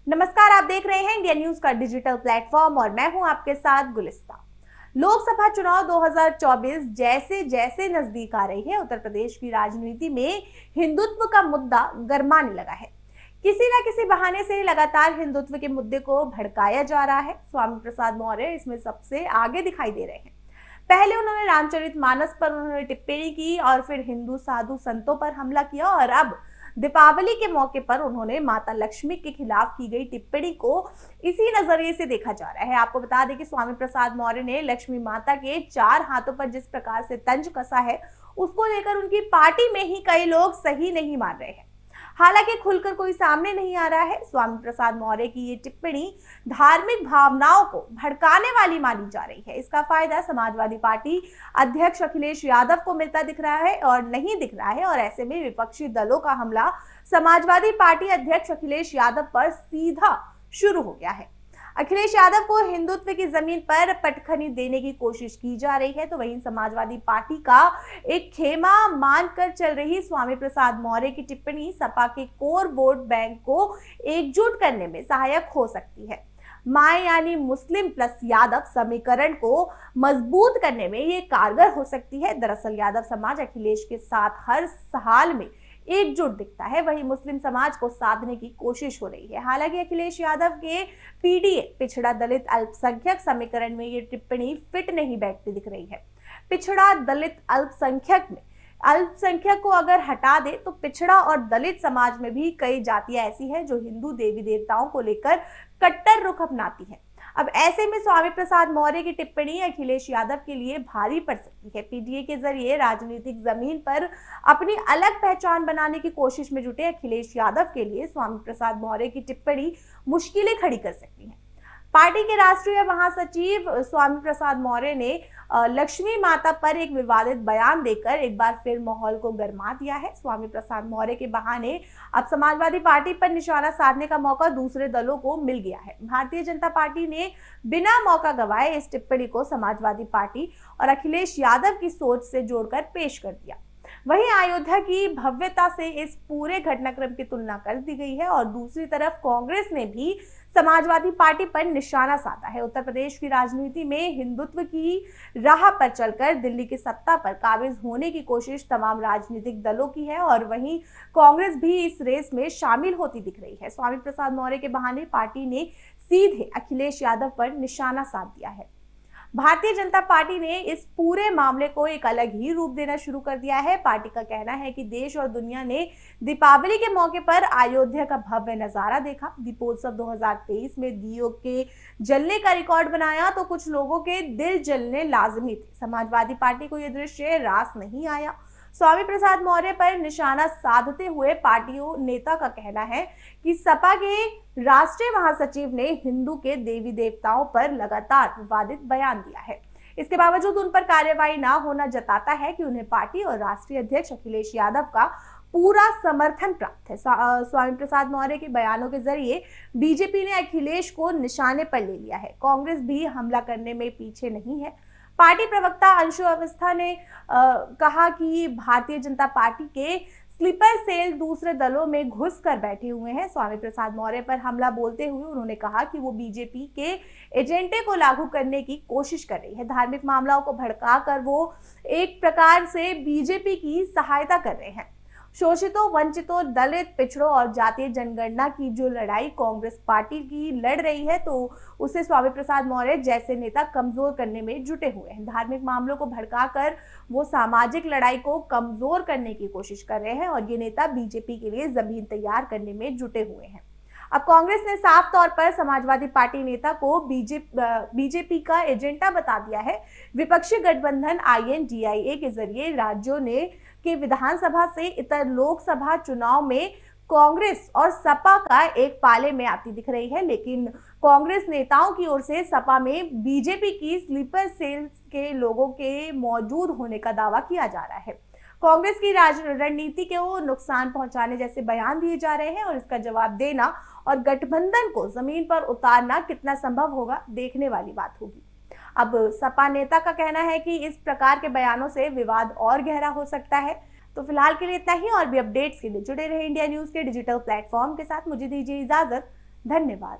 नमस्कार, आप देख रहे हैं इंडिया न्यूज का डिजिटल प्लेटफॉर्म और मैं हूं आपके साथ गुलिस्ता। लोकसभा चुनाव 2024 जैसे जैसे नजदीक आ रही है, उत्तर प्रदेश की राजनीति में हिंदुत्व का मुद्दा गरमाने लगा है। किसी न किसी बहाने से लगातार हिंदुत्व के मुद्दे को भड़काया जा रहा है। स्वामी प्रसाद मौर्य इसमें सबसे आगे दिखाई दे रहे हैं। पहले उन्होंने रामचरितमानस पर उन्होंने टिप्पणी की और फिर हिंदू साधु संतों पर हमला किया और अब दीपावली के मौके पर उन्होंने माता लक्ष्मी के खिलाफ की गई टिप्पणी को इसी नजरिए से देखा जा रहा है। आपको बता दें कि स्वामी प्रसाद मौर्य ने लक्ष्मी माता के 4 हाथों पर जिस प्रकार से तंज कसा है, उसको लेकर उनकी पार्टी में ही कई लोग सही नहीं मान रहे हैं। हालांकि खुलकर कोई सामने नहीं आ रहा है। स्वामी प्रसाद मौर्य की ये टिप्पणी धार्मिक भावनाओं को भड़काने वाली मानी जा रही है। इसका फायदा समाजवादी पार्टी अध्यक्ष अखिलेश यादव को मिलता दिख रहा है और नहीं दिख रहा है, और ऐसे में विपक्षी दलों का हमला समाजवादी पार्टी अध्यक्ष अखिलेश यादव पर सीधा शुरू हो गया है। अखिलेश यादव को हिंदुत्व की जमीन पर पटखनी देने की कोशिश की जा रही है, तो वहीं समाजवादी पार्टी का एक खेमा मानकर चल रही स्वामी प्रसाद मौर्य की टिप्पणी सपा के कोर वोट बैंक को एकजुट करने में सहायक हो सकती है। मां यानी मुस्लिम प्लस यादव समीकरण को मजबूत करने में ये कारगर हो सकती है। दरअसल यादव समाज अखिलेश के साथ हर हाल में एकजुट दिखता है, वहीं मुस्लिम समाज को साधने की कोशिश हो रही है। हालांकि अखिलेश यादव के पीडीए पिछड़ा दलित अल्पसंख्यक समीकरण में ये टिप्पणी फिट नहीं बैठती दिख रही है। पिछड़ा दलित अल्पसंख्यक में अल्पसंख्यक को अगर हटा दे तो पिछड़ा और दलित समाज में भी कई जातियां ऐसी हैं जो हिंदू देवी देवताओं को लेकर कट्टर रुख अपनाती हैं। अब ऐसे में स्वामी प्रसाद मौर्य की टिप्पणी अखिलेश यादव के लिए भारी पड़ सकती है। पीडीए के जरिए राजनीतिक जमीन पर अपनी अलग पहचान बनाने की कोशिश में जुटे अखिलेश यादव के लिए स्वामी प्रसाद मौर्य की टिप्पणी मुश्किलें खड़ी कर सकती है। पार्टी के राष्ट्रीय महासचिव स्वामी प्रसाद मौर्य ने लक्ष्मी माता पर एक विवादित बयान देकर एक बार फिर माहौल को गरमा दिया है। स्वामी प्रसाद मौर्य के बहाने अब समाजवादी पार्टी पर निशाना साधने का मौका दूसरे दलों को मिल गया है। भारतीय जनता पार्टी ने बिना मौका गंवाए इस टिप्पणी को समाजवादी पार्टी और अखिलेश यादव की सोच से जोड़कर पेश कर दिया। वहीं अयोध्या की भव्यता से इस पूरे घटनाक्रम की तुलना कर दी गई है और दूसरी तरफ कांग्रेस ने भी समाजवादी पार्टी पर निशाना साधा है। उत्तर प्रदेश की राजनीति में हिंदुत्व की राह पर चलकर दिल्ली की सत्ता पर काबिज होने की कोशिश तमाम राजनीतिक दलों की है और वहीं कांग्रेस भी इस रेस में शामिल होती दिख रही है। स्वामी प्रसाद मौर्य के बहाने पार्टी ने सीधे अखिलेश यादव पर निशाना साध दिया है। भारतीय जनता पार्टी ने इस पूरे मामले को एक अलग ही रूप देना शुरू कर दिया है। पार्टी का कहना है कि देश और दुनिया ने दीपावली के मौके पर अयोध्या का भव्य नजारा देखा। दीपोत्सव 2023 में दियों के जलने का रिकॉर्ड बनाया तो कुछ लोगों के दिल जलने लाजमी थे। समाजवादी पार्टी को यह दृश्य रास नहीं आया। स्वामी प्रसाद मौर्य पर निशाना साधते हुए पार्टियों नेता का कहना है कि सपा के राष्ट्रीय महासचिव ने हिंदू के देवी देवताओं पर लगातार विवादित बयान दिया है। इसके बावजूद उन पर कार्रवाई न होना जताता है कि उन्हें पार्टी और राष्ट्रीय अध्यक्ष अखिलेश यादव का पूरा समर्थन प्राप्त है। स्वामी प्रसाद मौर्य के बयानों के जरिए बीजेपी ने अखिलेश को निशाने पर ले लिया है। कांग्रेस भी हमला करने में पीछे नहीं है। पार्टी प्रवक्ता अंशु अवस्था ने कहा कि भारतीय जनता पार्टी के स्लीपर सेल दूसरे दलों में घुस कर बैठे हुए हैं। स्वामी प्रसाद मौर्य पर हमला बोलते हुए उन्होंने कहा कि वो बीजेपी के एजेंडे को लागू करने की कोशिश कर रही है। धार्मिक मामलों को भड़का कर वो एक प्रकार से बीजेपी की सहायता कर रहे हैं। शोषितों, वंचितों, दलित, पिछड़ों और जातीय जनगणना की जो लड़ाई कांग्रेस पार्टी की लड़ रही है, तो उसे स्वामी प्रसाद मौर्य जैसे नेता कमजोर करने में जुटे हुए हैं। धार्मिक मामलों को भड़काकर वो सामाजिक लड़ाई को कमजोर करने की कोशिश कर रहे हैं और ये नेता बीजेपी के लिए जमीन तैयार करने में जुटे हुए हैं। अब कांग्रेस ने साफ तौर पर समाजवादी पार्टी नेता को बीजेपी का एजेंडा बता दिया है। विपक्षी गठबंधन INDIA के जरिए राज्यों ने के विधानसभा से इतर लोकसभा चुनाव में कांग्रेस और सपा का एक पाले में आती दिख रही है, लेकिन कांग्रेस नेताओं की ओर से सपा में बीजेपी की स्लीपर सेल के लोगों के मौजूद होने का दावा किया जा रहा है। कांग्रेस की रणनीति को नुकसान पहुंचाने जैसे बयान दिए जा रहे हैं और इसका जवाब देना और गठबंधन को जमीन पर उतारना कितना संभव होगा, देखने वाली बात होगी। अब सपा नेता का कहना है कि इस प्रकार के बयानों से विवाद और गहरा हो सकता है। तो फिलहाल के लिए इतना ही, और भी अपडेट्स के लिए जुड़े रहे इंडिया न्यूज के डिजिटल प्लेटफॉर्म के साथ। मुझे दीजिए इजाजत। धन्यवाद।